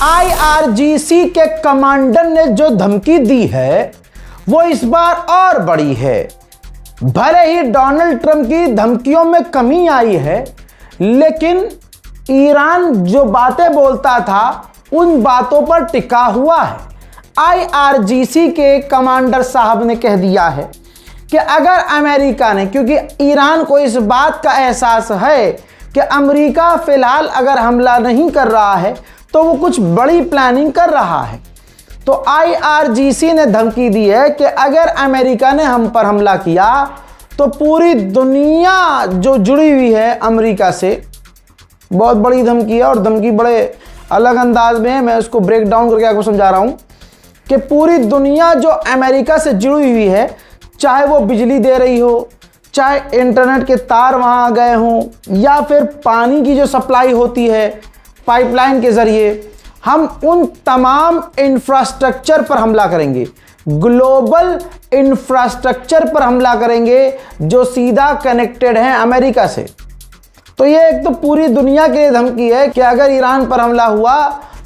IRGC के commander ने जो धमकी दी है वो इस बार और बड़ी है। भले ही डोनाल्ड ट्रंप की धमकियों में कमी आई है, लेकिन ईरान जो बातें बोलता था उन बातों पर टिका हुआ है। IRGC के कमांडर साहब ने कह दिया है कि अगर अमेरिका ने, क्योंकि ईरान को इस बात का एहसास है कि अमेरिका फिलहाल अगर हमला नहीं कर रहा है तो वो कुछ बड़ी प्लानिंग कर रहा है, तो IRGC ने धमकी दी है कि अगर अमेरिका ने हम पर हमला किया तो पूरी दुनिया जो जुड़ी हुई है अमेरिका से, बहुत बड़ी धमकी है और धमकी बड़े अलग अंदाज में है, मैं उसको ब्रेक डाउन करके आपको समझा रहा हूं कि पूरी दुनिया जो अमेरिका से जुड़ी हुई है, चाहे वो बिजली दे रही हो, चाहे इंटरनेट के तार वहां गए हों, या फिर पानी की जो सप्लाई होती है पाइपलाइन के जरिए, हम उन तमाम इंफ्रास्ट्रक्चर पर हमला करेंगे, ग्लोबल इंफ्रास्ट्रक्चर पर हमला करेंगे जो सीधा कनेक्टेड है अमेरिका से। तो ये एक तो पूरी दुनिया के लिए धमकी है कि अगर ईरान पर हमला हुआ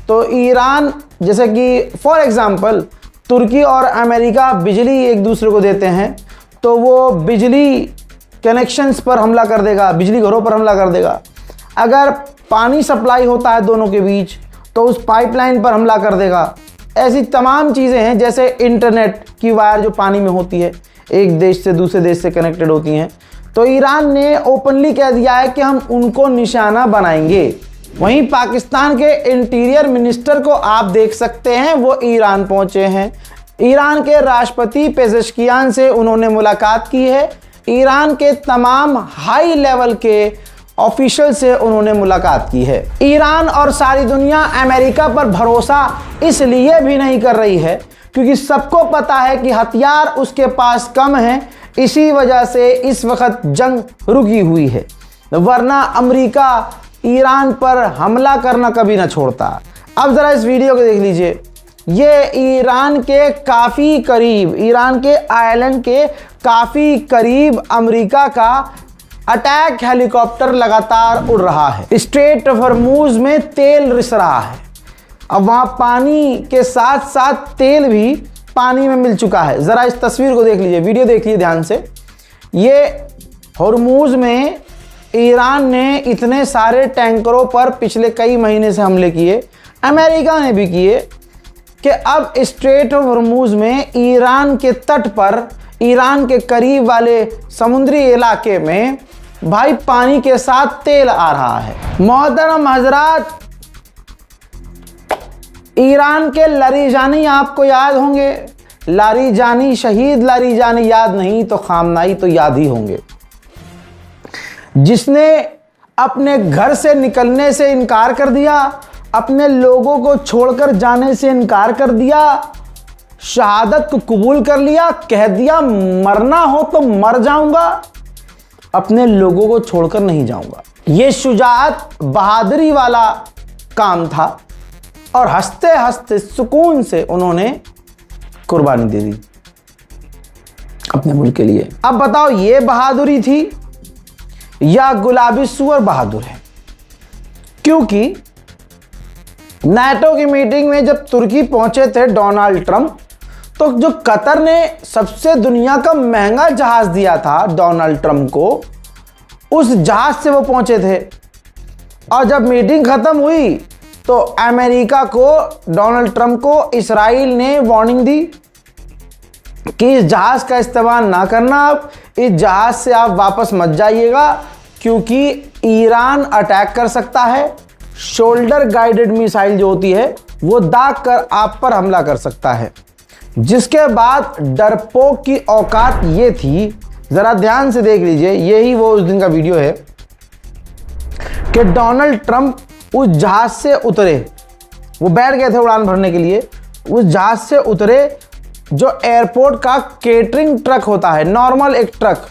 तो ईरान, जैसे कि फॉर एग्जांपल तुर्की और अमेरिका बिजली एक दूसरे को देते हैं, तो वो बिजली कनेक्शंस पर हमला कर देगा, बिजली घरों पर हमला कर देगा। अगर पानी सप्लाई होता है दोनों के बीच तो उस पाइपलाइन पर हमला कर देगा। ऐसी तमाम चीज़ें हैं, जैसे इंटरनेट की वायर जो पानी में होती है, एक देश से दूसरे देश से कनेक्टेड होती हैं, तो ईरान ने ओपनली कह दिया है कि हम उनको निशाना बनाएंगे। वहीं पाकिस्तान के इंटीरियर मिनिस्टर को आप देख सकते हैं, वो ईरान पहुंचे हैं। ईरान के राष्ट्रपति पेजेश्कियान से उन्होंने मुलाकात की है। ईरान के तमाम हाई लेवल के ऑफिशियल से उन्होंने मुलाकात की है। ईरान और सारी दुनिया अमेरिका पर भरोसा इसलिए भी नहीं कर रही है क्योंकि सबको पता है कि हथियार उसके पास कम हैं, इसी वजह से इस वक्त जंग रुकी हुई है, वरना अमेरिका ईरान पर हमला करना कभी ना छोड़ता। अब ज़रा इस वीडियो को देख लीजिए। ये ईरान के काफ़ी करीब, ईरान के आइलैंड के काफ़ी करीब अमेरिका का अटैक हेलीकॉप्टर लगातार उड़ रहा है। स्ट्रेट ऑफ हॉर्मूज में तेल रिस रहा है। अब वहाँ पानी के साथ साथ तेल भी पानी में मिल चुका है। ज़रा इस तस्वीर को देख लीजिए, वीडियो देख लीजिए ध्यान से। ये हॉर्मूज में ईरान ने इतने सारे टैंकरों पर पिछले कई महीने से हमले किए, अमेरिका ने भी किए, कि अब स्ट्रेट ऑफ हॉर्मूज में ईरान के तट पर, ईरान के करीब वाले समुद्री इलाके में भाई पानी के साथ तेल आ रहा है। मोहतरम हजरात, ईरान के लारीजानी आपको याद होंगे। लारीजानी, शहीद लारीजानी याद नहीं तो खामनाई तो याद ही होंगे, जिसने अपने घर से निकलने से इनकार कर दिया, अपने लोगों को छोड़कर जाने से इनकार कर दिया, शहादत को कबूल कर लिया, कह दिया मरना हो तो मर जाऊंगा, अपने लोगों को छोड़कर नहीं जाऊंगा। यह शुजाअत, बहादुरी वाला काम था और हंसते हंसते सुकून से उन्होंने कुर्बानी दे दी अपने मुल्क के लिए। अब बताओ, ये बहादुरी थी या गुलाबी सुअर बहादुर है? क्योंकि नाटो की मीटिंग में जब तुर्की पहुंचे थे डोनाल्ड ट्रंप, तो जो कतर ने सबसे दुनिया का महंगा जहाज दिया था डोनाल्ड ट्रंप को, उस जहाज से वो पहुंचे थे। और जब मीटिंग खत्म हुई तो अमेरिका को, डोनाल्ड ट्रंप को इजराइल ने वार्निंग दी कि इस जहाज का इस्तेमाल ना करना, आप इस जहाज से आप वापस मत जाइएगा क्योंकि ईरान अटैक कर सकता है। शोल्डर गाइडेड मिसाइल जो होती है वो दाग कर आप पर हमला कर सकता है। जिसके बाद डरपोक की औकात ये थी, जरा ध्यान से देख लीजिए, यही वो उस दिन का वीडियो है कि डोनाल्ड ट्रंप उस जहाज से उतरे, वो बैठ गए थे उड़ान भरने के लिए, उस जहाज से उतरे जो एयरपोर्ट का केटरिंग ट्रक होता है, नॉर्मल एक ट्रक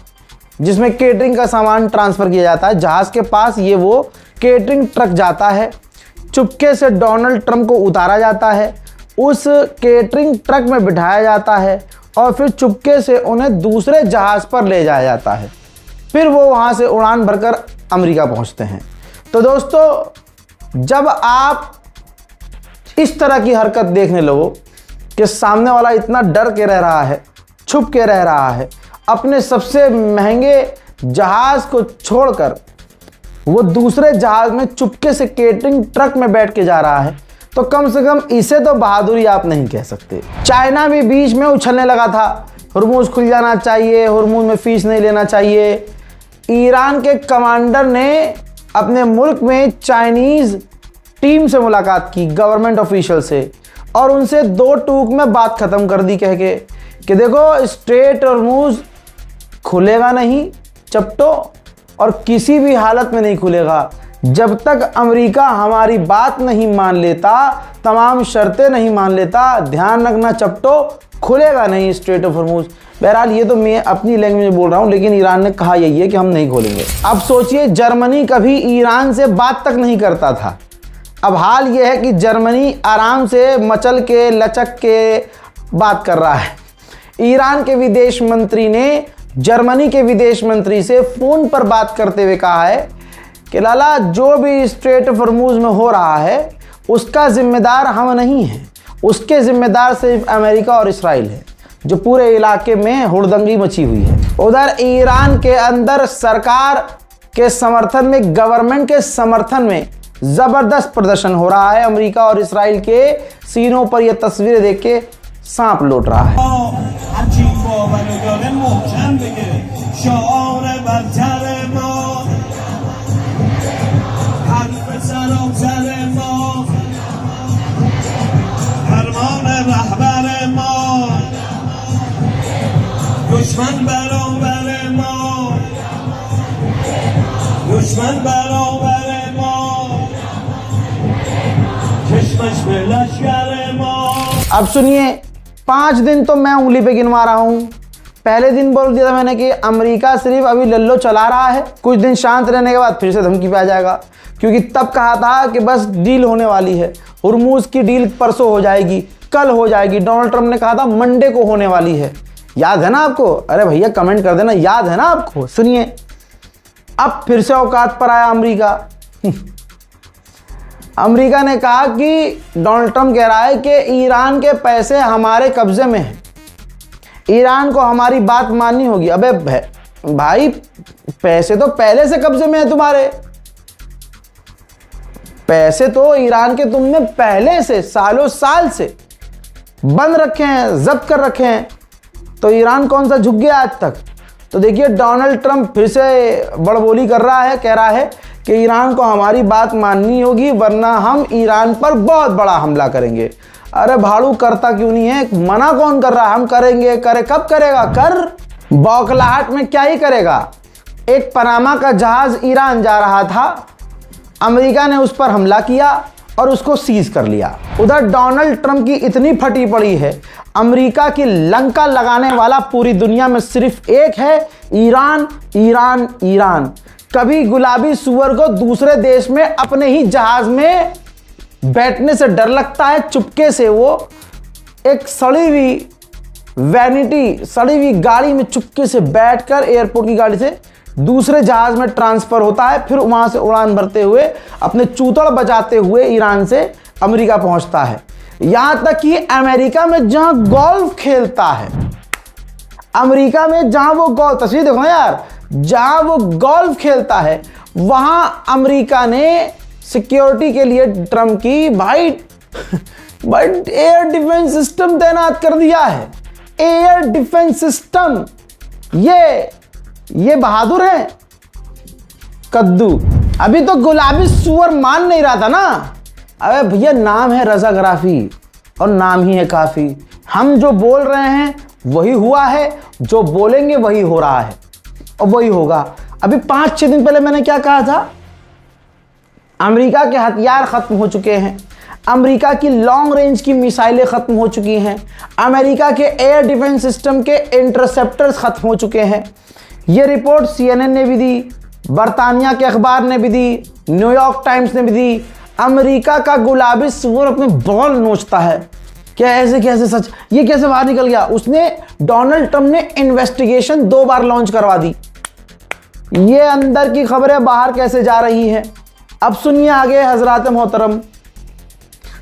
जिसमें केटरिंग का सामान ट्रांसफर किया जाता है, जहाज के पास ये वो केटरिंग ट्रक जाता है। चुपके से डोनाल्ड ट्रंप को उतारा जाता है, उस केटरिंग ट्रक में बिठाया जाता है और फिर चुपके से उन्हें दूसरे जहाज पर ले जाया जाता है। फिर वो वहाँ से उड़ान भरकर अमेरिका पहुँचते हैं। तो दोस्तों, जब आप इस तरह की हरकत देखने लगो कि सामने वाला इतना डर के रह रहा है, छुप के रह रहा है, अपने सबसे महंगे जहाज को छोड़कर वो दूसरे जहाज में चुपके से केटरिंग ट्रक में बैठ के जा रहा है, तो कम से कम इसे तो बहादुरी आप नहीं कह सकते। चाइना भी बीच में उछलने लगा था, हुर्मुज खुल जाना चाहिए, हुर्मुज में फीस नहीं लेना चाहिए। ईरान के कमांडर ने अपने मुल्क में चाइनीज़ टीम से मुलाकात की, गवर्नमेंट ऑफिशियल से, और उनसे दो टूक में बात ख़त्म कर दी कह के कि देखो स्ट्रेट हुर्मुज खुलेगा नहीं चपटो, और किसी भी हालत में नहीं खुलेगा जब तक अमेरिका हमारी बात नहीं मान लेता, तमाम शर्तें नहीं मान लेता। ध्यान रखना चपटो, खुलेगा नहीं स्ट्रेट ऑफ हुर्मुज। बहरहाल ये तो मैं अपनी लैंग्वेज में बोल रहा हूँ, लेकिन ईरान ने कहा यही है कि हम नहीं खोलेंगे। अब सोचिए, जर्मनी कभी ईरान से बात तक नहीं करता था, अब हाल ये है कि जर्मनी आराम से मचल के लचक के बात कर रहा है। ईरान के विदेश मंत्री ने जर्मनी के विदेश मंत्री से फ़ोन पर बात करते हुए कहा है कि लाला, जो भी स्ट्रेट ऑफ हुर्मुज में हो रहा है उसका जिम्मेदार हम नहीं हैं, उसके जिम्मेदार सिर्फ अमेरिका और इसराइल है, जो पूरे इलाके में हुड़दंगी मची हुई है। उधर ईरान के अंदर सरकार के समर्थन में, गवर्नमेंट के समर्थन में ज़बरदस्त प्रदर्शन हो रहा है। अमेरिका और इसराइल के सीनों पर यह तस्वीरें देख के सांप लौट रहा है। दुश्मन बराबर मौत, दुश्मन बराबर मौत, किस्मत में लश्कर मौत। अब सुनिए, 5 दिन तो मैं उंगली पे गिनवा रहा हूं। पहले दिन बोल दिया था मैंने कि अमेरिका सिर्फ अभी लल्लो चला रहा है, कुछ दिन शांत रहने के बाद फिर से धमकी पे आ जाएगा, क्योंकि तब कहा था कि बस डील होने वाली है, हुर्मुज की डील परसों हो जाएगी, कल हो जाएगी। डोनाल्ड ट्रंप ने कहा था मंडे को होने वाली है, याद है ना आपको? अरे भैया कमेंट कर देना, याद है ना आपको? सुनिए, अब फिर से औकात पर आया अमेरिका। अमेरिका ने कहा कि डोनाल्ड ट्रंप कह रहा है कि ईरान के पैसे हमारे कब्जे में हैं, ईरान को हमारी बात माननी होगी। अबे भाई, पैसे तो पहले से कब्जे में है तुम्हारे, पैसे तो ईरान के तुमने पहले से सालों साल से बंद रखे हैं, जब्त कर रखे हैं, तो ईरान कौन सा झुक गया आज तक? तो देखिए, डोनाल्ड ट्रंप फिर से बड़बोली कर रहा है, कह रहा है कि ईरान को हमारी बात माननी होगी वरना हम ईरान पर बहुत बड़ा हमला करेंगे। अरे भाड़ू, करता क्यों नहीं है? मना कौन कर रहा है? हम करेंगे। करे कब करेगा? कर बौखलाहट में क्या ही करेगा। एक पनामा का जहाज ईरान जा रहा था, अमेरिका ने उस पर हमला किया और उसको सीज कर लिया। उधर डोनाल्ड ट्रंप की इतनी फटी पड़ी है, अमेरिका की लंका लगाने वाला पूरी दुनिया में सिर्फ एक है, ईरान, ईरान, ईरान। कभी गुलाबी सुअर को दूसरे देश में अपने ही जहाज में बैठने से डर लगता है, चुपके से वो एक सड़ी हुई वैनिटी, सड़ी हुई गाड़ी में चुपके से बैठकर एयरपोर्ट की गाड़ी से दूसरे जहाज में ट्रांसफर होता है, फिर वहां से उड़ान भरते हुए अपने चूतड़ बजाते हुए ईरान से अमेरिका पहुंचता है। यहां तक कि अमेरिका में जहां गोल्फ खेलता है, अमेरिका में जहां वो गोल्फ, तस्वीर देखो यार, जहां वो गोल्फ खेलता है वहां अमेरिका ने सिक्योरिटी के लिए ट्रंप की भाई एयर डिफेंस सिस्टम तैनात कर दिया है। एयर डिफेंस सिस्टम, ये बहादुर है कद्दू। अभी तो गुलाबी सुअर मान नहीं रहा था ना। अबे भैया, नाम है रजा गराफी और नाम ही है काफी। हम जो बोल रहे हैं वही हुआ है, जो बोलेंगे वही हो रहा है और वही होगा। अभी 5-6 दिन पहले मैंने क्या कहा था? अमेरिका के हथियार खत्म हो चुके हैं, अमेरिका की लॉन्ग रेंज की मिसाइलें खत्म हो चुकी हैं, अमेरिका के एयर डिफेंस सिस्टम के इंटरसेप्टर्स खत्म हो चुके हैं। ये रिपोर्ट CNN ने भी दी, बरतानिया के अखबार ने भी दी, न्यूयॉर्क टाइम्स ने भी दी। अमेरिका का गुलाबी सुअर अपने बॉल नोचता है। क्या ऐसे कैसे सच, ये कैसे बाहर निकल गया? उसने, डोनाल्ड ट्रंप ने इन्वेस्टिगेशन 2 बार लॉन्च करवा दी। ये अंदर की खबरें बाहर कैसे जा रही हैं? अब सुनिए आगे हजरात मोहतरम।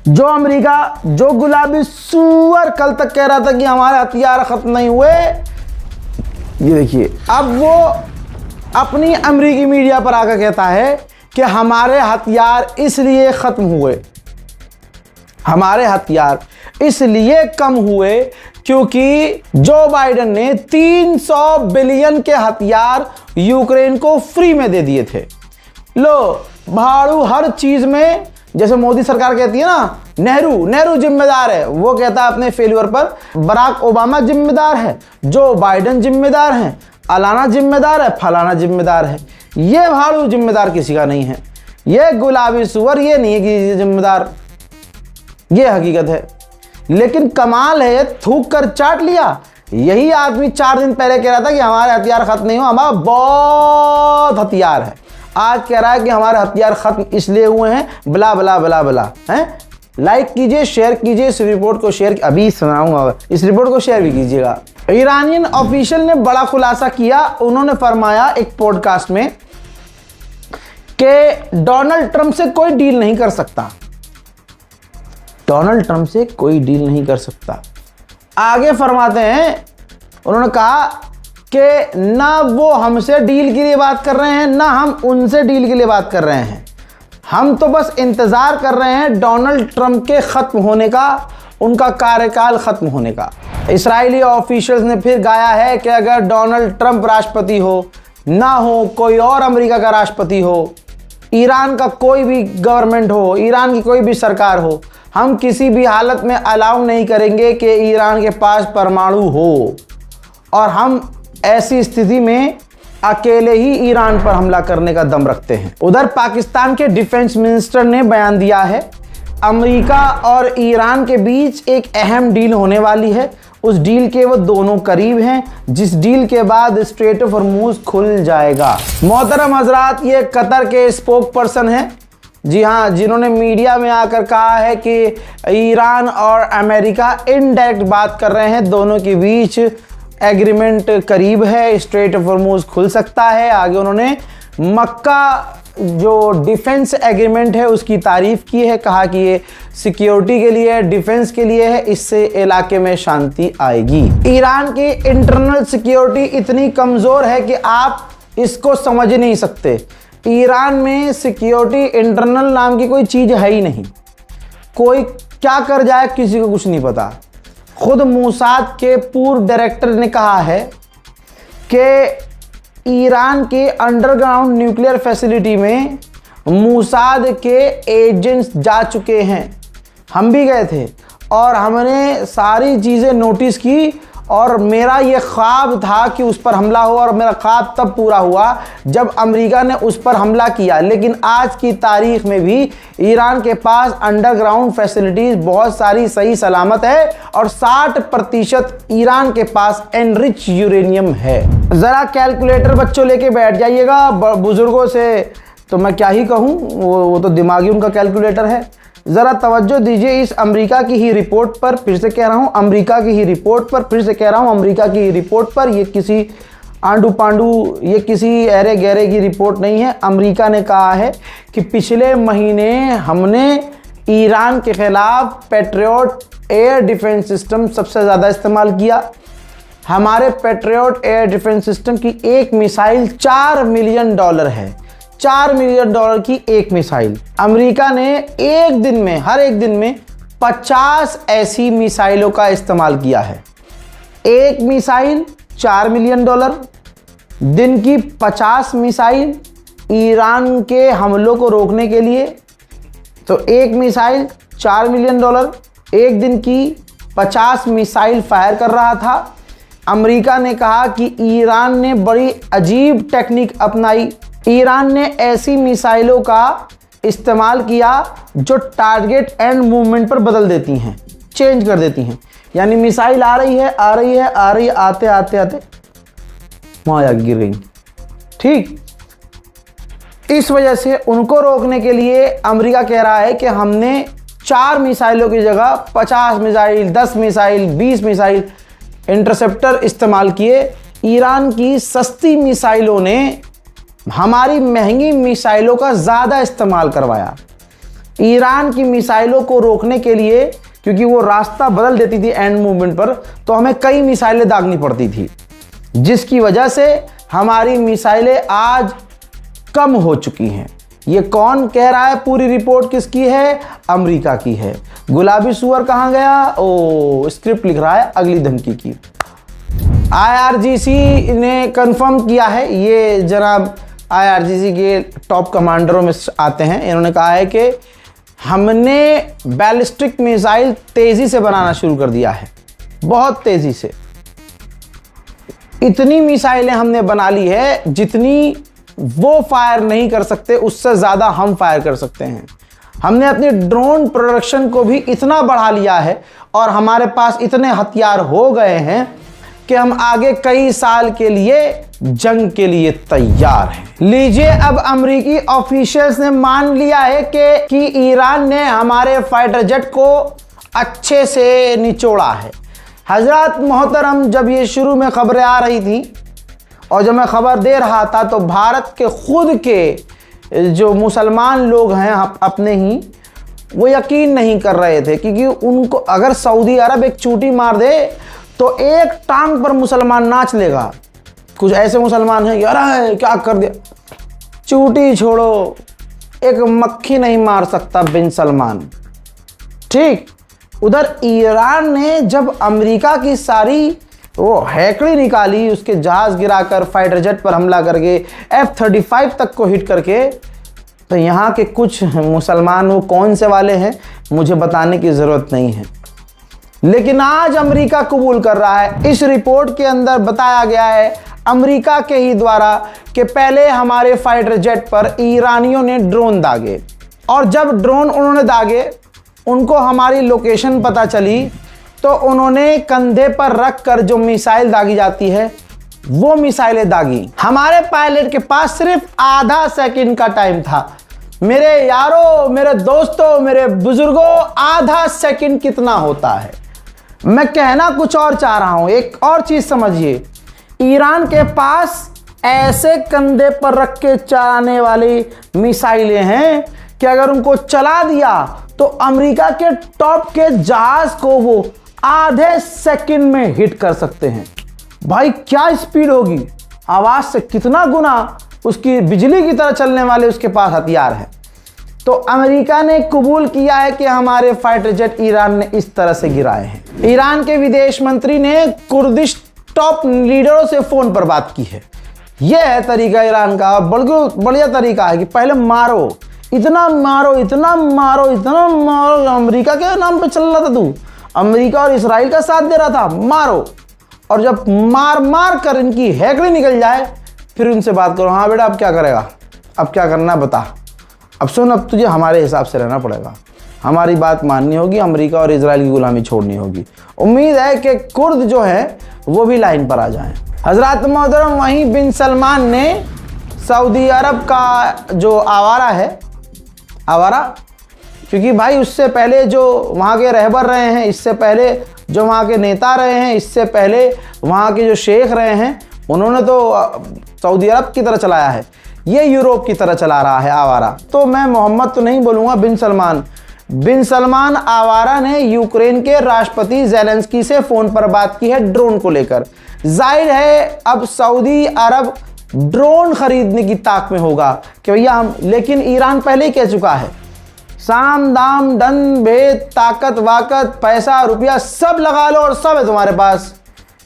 जो अमेरिका, जो गुलाबी सूअर कल तक कह रहा था कि हमारे हथियार खत्म नहीं हुए, ये देखिए अब वो अपनी अमेरिकी मीडिया पर आकर कहता है कि हमारे हथियार इसलिए खत्म हुए, हमारे हथियार इसलिए कम हुए क्योंकि जो बाइडेन ने 300 बिलियन के हथियार यूक्रेन को फ्री में दे दिए थे। लो भाड़ू हर चीज में, जैसे मोदी सरकार कहती है ना नेहरू जिम्मेदार है, वो कहता है अपने फेल्यूर पर बराक ओबामा जिम्मेदार है, जो बाइडेन जिम्मेदार है, अलाना जिम्मेदार है, फलाना जिम्मेदार है। ये भाड़ू जिम्मेदार किसी का नहीं है, ये गुलाबी सुअर ये नहीं है कि जिम्मेदार, ये हकीकत है। लेकिन कमाल है, थूक कर चाट लिया। यही आदमी 4 दिन पहले कह रहा था कि हमारे हथियार खत्म नहीं हो, हमारा बहुत हथियार है। आज कह रहा है कि हमारे हथियार खत्म इसलिए हुए हैं, बला बला बला बला हैं। लाइक कीजिए, शेयर कीजिए इस रिपोर्ट को, शेयर अभी सुनाऊंगा, इस रिपोर्ट को शेयर भी कीजिएगा। ईरानियन ऑफिशियल ने बड़ा खुलासा किया। उन्होंने फरमाया एक पॉडकास्ट में कि डोनाल्ड ट्रंप से कोई डील नहीं कर सकता, डोनाल्ड ट्रंप से कोई डील नहीं कर सकता। आगे फरमाते हैं, उन्होंने कहा कि ना वो हमसे डील के लिए बात कर रहे हैं, ना हम उनसे डील के लिए बात कर रहे हैं। हम तो बस इंतज़ार कर रहे हैं डोनाल्ड ट्रंप के ख़त्म होने का, उनका कार्यकाल ख़त्म होने का। इस्राएली ऑफिशियल्स ने फिर गाया है कि अगर डोनाल्ड ट्रंप राष्ट्रपति हो, ना हो कोई और अमेरिका का राष्ट्रपति हो, ईरान का कोई भी गवर्नमेंट हो, ईरान की कोई भी सरकार हो, हम किसी भी हालत में अलाउ नहीं करेंगे कि ईरान के पास परमाणु हो, और हम ऐसी स्थिति में अकेले ही ईरान पर हमला करने का दम रखते हैं। उधर पाकिस्तान के डिफेंस मिनिस्टर ने बयान दिया है, अमेरिका और ईरान के बीच एक अहम डील होने वाली है। उस डील के वो दोनों करीब हैं, जिस डील के बाद स्ट्रेट ऑफ हॉर्मूज खुल जाएगा। मोहतरम हजरात, ये कतर के स्पोक पर्सन हैं, जी हाँ, जिन्होंने मीडिया में आकर कहा है कि ईरान और अमेरिका इनडायरेक्ट बात कर रहे हैं, दोनों के बीच एग्रीमेंट करीब है, स्ट्रेट ऑफ हॉर्मूज खुल सकता है। आगे उन्होंने मक्का जो डिफेंस एग्रीमेंट है उसकी तारीफ की है, कहा कि ये सिक्योरिटी के लिए, डिफेंस के लिए है, इससे इलाके में शांति आएगी। ईरान की इंटरनल सिक्योरिटी इतनी कमज़ोर है कि आप इसको समझ नहीं सकते। ईरान में सिक्योरिटी इंटरनल नाम की कोई चीज़ है ही नहीं, कोई क्या कर जाए किसी को कुछ नहीं पता। खुद मोसाद के पूर्व डायरेक्टर ने कहा है कि ईरान के अंडरग्राउंड न्यूक्लियर फैसिलिटी में मोसाद के एजेंट्स जा चुके हैं। हम भी गए थे और हमने सारी चीज़ें नोटिस की, और मेरा ये ख्वाब था कि उस पर हमला हो, और मेरा ख्वाब तब पूरा हुआ जब अमेरिका ने उस पर हमला किया। लेकिन आज की तारीख में भी ईरान के पास अंडरग्राउंड फैसिलिटीज़ बहुत सारी सही सलामत है, और 60% ईरान के पास एनरिच यूरेनियम है। ज़रा कैलकुलेटर बच्चों लेके बैठ जाइएगा, बुज़ुर्गों से तो मैं क्या ही कहूँ, वो तो दिमागी उनका कैलकुलेटर है। ज़रा तवज्जो दीजिए इस अमेरिका की ही रिपोर्ट पर, फिर से कह रहा हूँ अमेरिका की ही रिपोर्ट पर, फिर से कह रहा हूँ अमेरिका की ही रिपोर्ट पर। ये किसी आंडू पांडू, ये किसी अरे गहरे की रिपोर्ट नहीं है। अमेरिका ने कहा है कि पिछले महीने हमने ईरान के खिलाफ पैट्रियट एयर डिफेंस सिस्टम सबसे ज़्यादा इस्तेमाल किया। हमारे पैट्रियट एयर डिफेंस सिस्टम की एक मिसाइल $4 मिलियन है, $4 मिलियन की एक मिसाइल। अमेरिका ने एक दिन में, हर एक दिन में 50 ऐसी मिसाइलों का इस्तेमाल किया है। एक मिसाइल $4 मिलियन, दिन की 50 मिसाइल ईरान के हमलों को रोकने के लिए। तो एक मिसाइल $4 मिलियन, एक दिन की 50 मिसाइल फायर कर रहा था। अमेरिका ने कहा कि ईरान ने बड़ी अजीब टेक्निक अपनाई। ईरान ने ऐसी मिसाइलों का इस्तेमाल किया जो टारगेट एंड मूवमेंट पर बदल देती हैं, चेंज कर देती हैं। यानी मिसाइल आ रही है, आते आते वहाँ जाके गिर गई। ठीक, इस वजह से उनको रोकने के लिए अमेरिका कह रहा है कि हमने 4 मिसाइलों की जगह 50 मिसाइल, 10 मिसाइल, 20 मिसाइल इंटरसेप्टर इस्तेमाल किए। ईरान की सस्ती मिसाइलों ने हमारी महंगी मिसाइलों का ज़्यादा इस्तेमाल करवाया। ईरान की मिसाइलों को रोकने के लिए, क्योंकि वो रास्ता बदल देती थी एंड मूवमेंट पर, तो हमें कई मिसाइलें दागनी पड़ती थी, जिसकी वजह से हमारी मिसाइलें आज कम हो चुकी हैं। ये कौन कह रहा है? पूरी रिपोर्ट किसकी है? अमेरिका की है। गुलाबी सुअर कहाँ गया? ओ, स्क्रिप्ट लिख रहा है अगली धमकी की। IRGC ने कंफर्म किया है, ये जनाब IRGC के टॉप कमांडरों में आते हैं। इन्होंने कहा है कि हमने बैलिस्टिक मिसाइल तेजी से बनाना शुरू कर दिया है, बहुत तेजी से। इतनी मिसाइलें हमने बना ली है जितनी वो फायर नहीं कर सकते, उससे ज़्यादा हम फायर कर सकते हैं। हमने अपनी ड्रोन प्रोडक्शन को भी इतना बढ़ा लिया है और हमारे पास इतने हथियार हो गए हैं कि हम आगे कई साल के लिए जंग के लिए तैयार हैं। लीजिए, अब अमेरिकी ऑफिशियल्स ने मान लिया है कि ईरान ने हमारे फाइटर जेट को अच्छे से निचोड़ा है। हजरत मोहतरम, जब ये शुरू में खबरें आ रही थी और जब मैं खबर दे रहा था, तो भारत के खुद के जो मुसलमान लोग हैं अपने ही, वो यकीन नहीं कर रहे थे, क्योंकि उनको अगर सऊदी अरब एक चूटी मार दे तो एक टांग पर मुसलमान नाच लेगा। कुछ ऐसे मुसलमान हैं, यार क्या कर दिया, चूटी छोड़ो, एक मक्खी नहीं मार सकता बिन सलमान। ठीक उधर ईरान ने जब अमेरिका की सारी वो हैकड़ी निकाली, उसके जहाज गिराकर, फाइटर जेट पर हमला करके, F-35 तक को हिट करके, तो यहाँ के कुछ मुसलमान वो कौन से वाले हैं मुझे बताने की ज़रूरत नहीं है, लेकिन आज अमेरिका कबूल कर रहा है। इस रिपोर्ट के अंदर बताया गया है अमेरिका के ही द्वारा कि पहले हमारे फाइटर जेट पर ईरानियों ने ड्रोन दागे, और जब ड्रोन उन्होंने दागे, उनको हमारी लोकेशन पता चली, तो उन्होंने कंधे पर रख कर जो मिसाइल दागी जाती है वो मिसाइलें दागी। हमारे पायलट के पास सिर्फ आधा सेकंड का टाइम था। मेरे यारों, मेरे दोस्तों, मेरे बुजुर्गों, आधा सेकंड कितना होता है? मैं कहना कुछ और चाह रहा हूं, एक और चीज समझिए। ईरान के पास ऐसे कंधे पर रख के चलाने वाली मिसाइलें हैं कि अगर उनको चला दिया तो अमेरिका के टॉप के जहाज को वो आधे सेकंड में हिट कर सकते हैं। भाई क्या स्पीड होगी, आवाज से कितना गुना उसकी बिजली की तरह चलने वाले उसके पास हथियार है। तो अमेरिका ने कबूल किया है कि हमारे फाइटर जेट ईरान ने इस तरह से गिराए हैं। ईरान के विदेश मंत्री ने कुर्दिश टॉप लीडरों से फोन पर बात की है। यह है तरीका ईरान का, बल्कि बढ़िया तरीका है कि पहले मारो, इतना मारो, इतना मारो, इतना मारो। अमेरिका के नाम पे चल रहा था तू, अमेरिका और इसराइल का साथ दे रहा था, मारो। और जब मार मार कर इनकी हैकड़ी निकल जाए, फिर उनसे बात करो, हाँ बेटा अब क्या करेगा, अब क्या करना बता, अब सुन, अब तुझे हमारे हिसाब से रहना पड़ेगा, हमारी बात माननी होगी, अमेरिका और इजराइल की गुलामी छोड़नी होगी। उम्मीद है कि कुर्द जो है वो भी लाइन पर आ जाएं। हजरत मोहतरम, वहीं बिन सलमान ने सऊदी अरब का जो आवारा है, आवारा क्योंकि भाई उससे पहले जो वहाँ के रहबर रहे हैं, इससे पहले जो वहाँ के नेता रहे हैं, इससे पहले वहाँ के जो शेख रहे हैं, उन्होंने तो सऊदी अरब की तरह चलाया है, ये यूरोप की तरह चला रहा है आवारा। तो मैं मोहम्मद तो नहीं बोलूँगा, बिन सलमान आवारा ने यूक्रेन के राष्ट्रपति ज़ेलेंस्की से फ़ोन पर बात की है ड्रोन को लेकर। जाहिर है अब सऊदी अरब ड्रोन खरीदने की ताक में होगा कि भैया हम, लेकिन ईरान पहले ही कह चुका है, साम दाम दन भेद ताकत वाकत पैसा रुपया सब लगा लो और सब है तुम्हारे पास,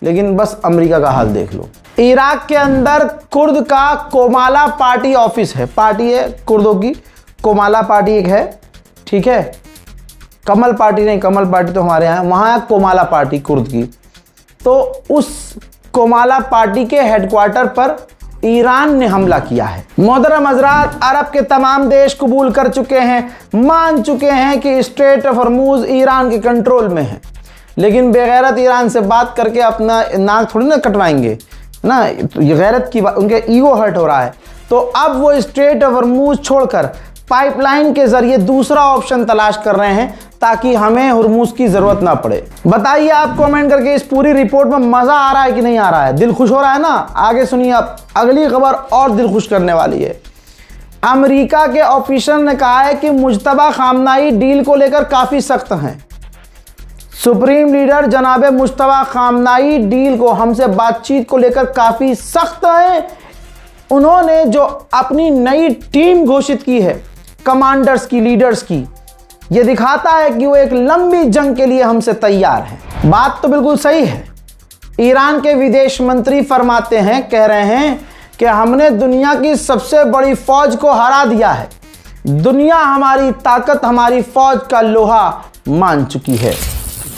लेकिन बस अमेरिका का हाल देख लो। इराक के अंदर कुर्द का कोमाला पार्टी ऑफिस है, पार्टी है कुर्दों की, कोमाला पार्टी एक है, ठीक है, कमल पार्टी नहीं, कमल पार्टी तो हमारे यहाँ, वहाँ है कोमाला पार्टी कुर्द की। तो उस कोमाला पार्टी के हेडक्वार्टर पर ईरान ने हमला किया है। मोहतरम हज़रात, अरब के तमाम देश कबूल कर चुके हैं, मान चुके हैं कि स्ट्रेट ऑफ हॉर्मुज़ ईरान के कंट्रोल में है, लेकिन बेगैरत ईरान से बात करके अपना नाक थोड़ी ना कटवाएंगे ना, तो ये गैरत की बात, उनके ईगो हर्ट हो रहा है। तो अब वो स्ट्रेट ऑफ हॉर्मुज़ छोड़कर पाइपलाइन के जरिए दूसरा ऑप्शन तलाश कर रहे हैं ताकि हमें हुर्मुज़ की ज़रूरत ना पड़े। बताइए आप कमेंट करके, इस पूरी रिपोर्ट में मज़ा आ रहा है कि नहीं आ रहा है, दिल खुश हो रहा है ना? आगे सुनिए, आप अगली खबर और दिल खुश करने वाली है। अमेरिका के ऑफिसर ने कहा है कि मुज्तबा खामनाई डील को लेकर काफ़ी सख्त हैं। सुप्रीम लीडर जनाब मुज्तबा खामनाई डील को, हमसे बातचीत को लेकर काफ़ी सख्त हैं। उन्होंने जो अपनी नई टीम घोषित की है कमांडर्स की, लीडर्स की, यह दिखाता है कि वो एक लंबी जंग के लिए हमसे तैयार हैं। बात तो बिल्कुल सही है। ईरान के विदेश मंत्री फरमाते हैं, कह रहे हैं कि हमने दुनिया की सबसे बड़ी फौज को हरा दिया है। दुनिया हमारी ताकत, हमारी फौज का लोहा मान चुकी है।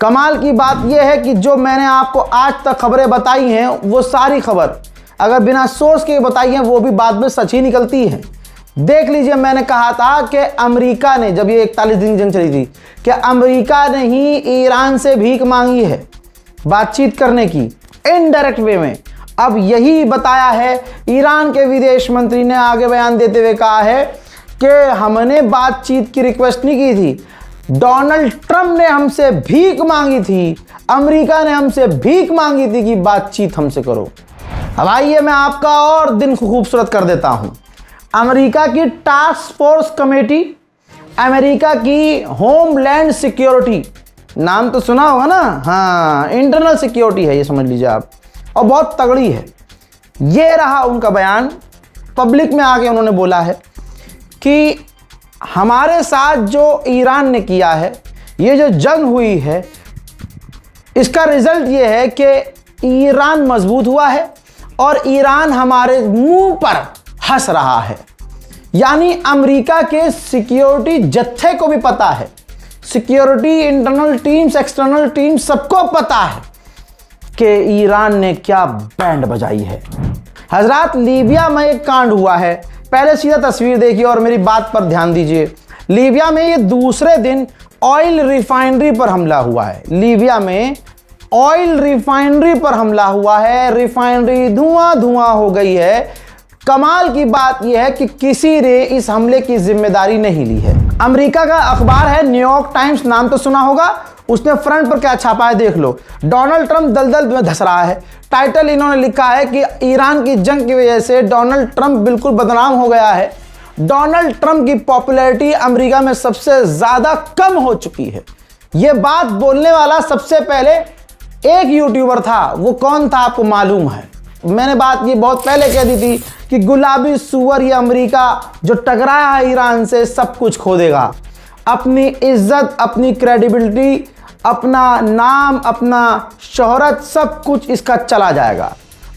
कमाल की बात यह है कि जो मैंने आपको आज तक खबरें बताई हैं वो सारी खबर अगर बिना सोर्स के बताई हैं वो भी बाद में सच ही निकलती है। देख लीजिए, मैंने कहा था कि अमेरिका ने, जब ये 41 दिन जंग चली थी, कि अमेरिका ने ही ईरान से भीख मांगी है बातचीत करने की इनडायरेक्ट वे में। अब यही बताया है, ईरान के विदेश मंत्री ने आगे बयान देते हुए कहा है कि हमने बातचीत की रिक्वेस्ट नहीं की थी, डोनाल्ड ट्रंप ने हमसे भीख मांगी थी, अमेरिका ने हमसे भीख मांगी थी कि बातचीत हमसे करो। अब आइए मैं आपका और दिन खूबसूरत कर देता हूं। अमेरिका की टास्क फोर्स कमेटी, अमेरिका की होमलैंड सिक्योरिटी, नाम तो सुना होगा ना, हाँ, इंटरनल सिक्योरिटी है ये, समझ लीजिए आप, और बहुत तगड़ी है। ये रहा उनका बयान। पब्लिक में आके उन्होंने बोला है कि हमारे साथ जो ईरान ने किया है, ये जो जंग हुई है, इसका रिजल्ट ये है कि ईरान मजबूत हुआ है और ईरान हमारे मुंह पर हंस रहा है। यानी अमेरिका के सिक्योरिटी जत्थे को भी पता है, security internal teams, external teams, सबको पता है कि ईरान ने क्या बैंड बजाई है। हजरात, लीबिया में एक कांड हुआ है। पहले सीधा तस्वीर देखिए और मेरी बात पर ध्यान दीजिए। लीबिया में ये दूसरे दिन ऑयल रिफाइनरी पर हमला हुआ है। लीबिया में ऑयल रिफाइनरी पर हमला हुआ है, रिफाइनरी धुआं धुआं हो गई है। कमाल की बात यह है कि किसी ने इस हमले की जिम्मेदारी नहीं ली है। अमेरिका का अखबार है न्यूयॉर्क टाइम्स, नाम तो सुना होगा। उसने फ्रंट पर क्या छापा है देख लो, डोनाल्ड ट्रंप दलदल में धंस रहा है। टाइटल इन्होंने लिखा है कि ईरान की जंग की वजह से डोनाल्ड ट्रंप बिल्कुल बदनाम हो गया है। डोनाल्ड ट्रंप की पॉपुलैरिटी अमेरिका में सबसे ज्यादा कम हो चुकी है। यह बात बोलने वाला सबसे पहले एक यूट्यूबर था। वो कौन था आपको मालूम है? मैंने बात ये बहुत पहले कह दी थी कि गुलाबी सुअर ये अमेरिका जो टकराया है ईरान से सब कुछ खो देगा। अपनी इज्जत, अपनी क्रेडिबिलिटी, अपना नाम, अपना शोहरत, सब कुछ इसका चला जाएगा।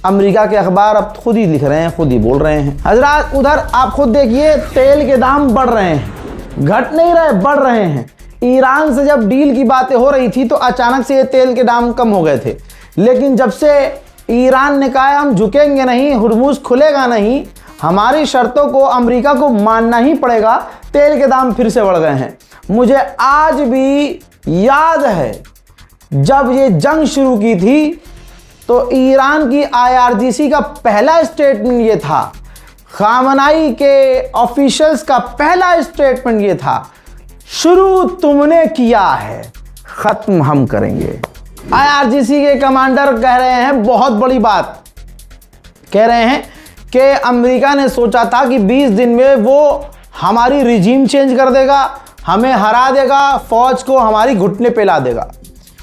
अमेरिका के अखबार अब खुद ही लिख रहे हैं, खुद ही बोल रहे हैं। हजरात, उधर आप खुद देखिए तेल के दाम बढ़ रहे हैं, घट नहीं रहे, बढ़ रहे हैं। ईरान से जब डील की बातें हो रही थी तो अचानक से ये तेल के दाम कम हो गए थे, लेकिन जब से ईरान ने कहा हम झुकेंगे नहीं, हुर्मुज़ खुलेगा नहीं, हमारी शर्तों को अमेरिका को मानना ही पड़ेगा, तेल के दाम फिर से बढ़ गए हैं। मुझे आज भी याद है जब ये जंग शुरू की थी तो ईरान की IRGC का पहला स्टेटमेंट ये था, खामनाई के ऑफिशियल्स का पहला स्टेटमेंट ये था, शुरू तुमने किया है, खत्म हम करेंगे। IRGC के कमांडर कह रहे हैं बहुत बड़ी बात, कह रहे हैं कि अमेरिका ने सोचा था कि 20 दिन में वो हमारी रिजीम चेंज कर देगा, हमें हरा देगा, फौज को हमारी घुटने पे ला देगा।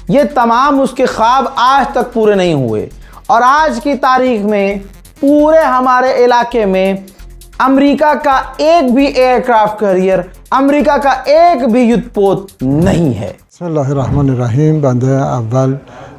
ये तमाम उसके ख्वाब आज तक पूरे नहीं हुए और आज की तारीख में पूरे हमारे इलाके में अमेरिका का एक भी एयरक्राफ्ट कैरियर, अमेरिका का एक भी युद्धपोत नहीं है। बिस्मिल्लाहिर्रहमानिर्रहीम। बंदे अव्वल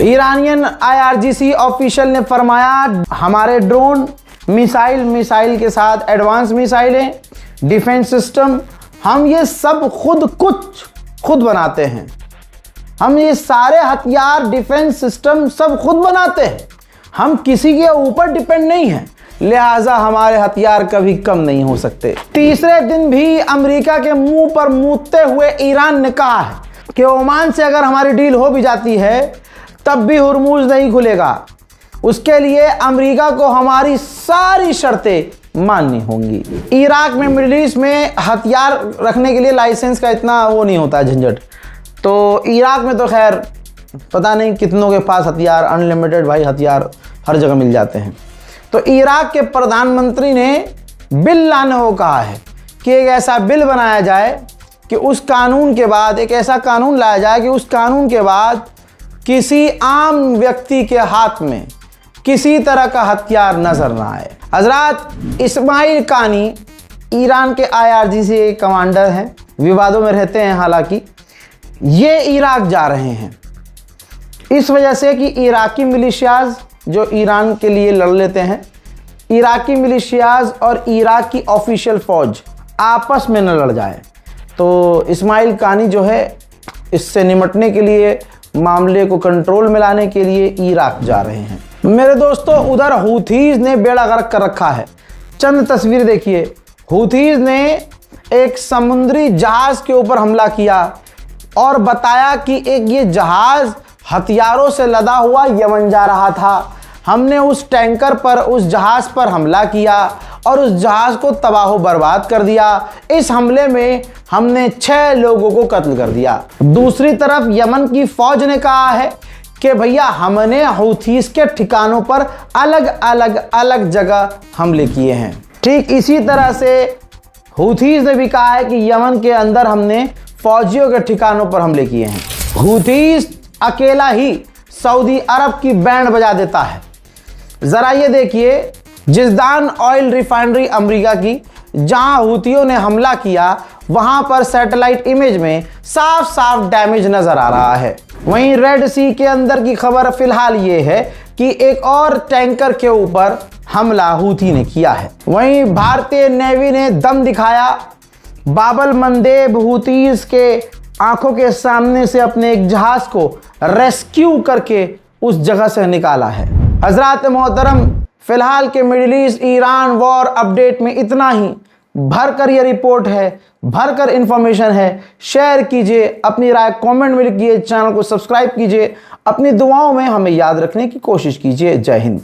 ईरानियन IRGC ऑफिशियल ने फरमाया हमारे ड्रोन मिसाइल के साथ एडवांस मिसाइलें, डिफेंस सिस्टम, हम ये सब खुद बनाते हैं। हम ये सारे हथियार, डिफेंस सिस्टम सब खुद बनाते हैं। हम किसी के ऊपर डिपेंड नहीं हैं, लिहाजा हमारे हथियार कभी कम नहीं हो सकते। तीसरे दिन भी अमेरिका के मुंह पर मूतते हुए ईरान ने कहा है कि ओमान से अगर हमारी डील हो भी जाती है तब भी हुर्मुज नहीं खुलेगा। उसके लिए अमेरिका को हमारी सारी शर्तें माननी होंगी। इराक में, मिडिल ईस्ट में हथियार रखने के लिए लाइसेंस का इतना वो नहीं होता झंझट। तो इराक में तो खैर पता नहीं कितनों के पास हथियार, अनलिमिटेड भाई हथियार हर जगह मिल जाते हैं। तो इराक के प्रधानमंत्री ने बिल लाने को कहा है कि एक ऐसा बिल बनाया जाए कि उस कानून के बाद, एक ऐसा कानून लाया जाए कि उस कानून के बाद किसी आम व्यक्ति के हाथ में किसी तरह का हथियार नजर ना आए। हजरात, इस्माइल कानी ईरान के IRGC कमांडर हैं, विवादों में रहते हैं। हालांकि ये इराक जा रहे हैं इस वजह से कि इराकी मिलिशियाज जो ईरान के लिए लड़ लेते हैं, इराकी मिलिशियाज और इराक की ऑफिशियल फौज आपस में न लड़ जाए। तो इस्माइल कानी जो है इससे निपटने के लिए, मामले को कंट्रोल में लाने के लिए इराक जा रहे हैं। मेरे दोस्तों, उधर हूथीज ने बेड़ा गर्क कर रखा है। चंद तस्वीर देखिए। हूथीज ने एक समुद्री जहाज के ऊपर हमला किया और बताया कि एक ये जहाज हथियारों से लदा हुआ यमन जा रहा था। हमने उस टैंकर पर, उस जहाज पर हमला किया और उस जहाज को तबाह बर्बाद कर दिया। इस हमले में हमने 6 लोगों को कत्ल कर दिया। दूसरी तरफ यमन की फौज ने कहा है कि भैया हमने हूथीस के ठिकानों पर अलग जगह हमले किए हैं। ठीक इसी तरह से हूथीस ने भी कहा है कि यमन के अंदर हमने फौजियों के ठिकानों पर हमले किए हैं। हूथीस अकेला ही सऊदी अरब की बैंड बजा देता है। जरा ये देखिए, जिस्दान ऑयल रिफाइनरी अमेरिका की, जहां हूथियों ने हमला किया, वहां पर सैटेलाइट इमेज में साफ डैमेज नजर आ रहा है। वहीं रेड सी के अंदर की खबर फिलहाल ये है कि एक और टैंकर के ऊपर हमला हूथी ने किया है। वहीं भारतीय नेवी ने दम दिखाया। बाबल मंदेब हूथीज के आंखों के सामने से अपने एक जहाज को रेस्क्यू करके उस जगह से निकाला है। हजरात मोहतरम, फिलहाल के middle east Iran war update में इतना ही। भरकर ये रिपोर्ट है, भरकर इंफॉर्मेशन है। शेयर कीजिए, अपनी राय कमेंट में लिखिए, चैनल को सब्सक्राइब कीजिए, अपनी दुआओं में हमें याद रखने की कोशिश कीजिए। जय हिंद।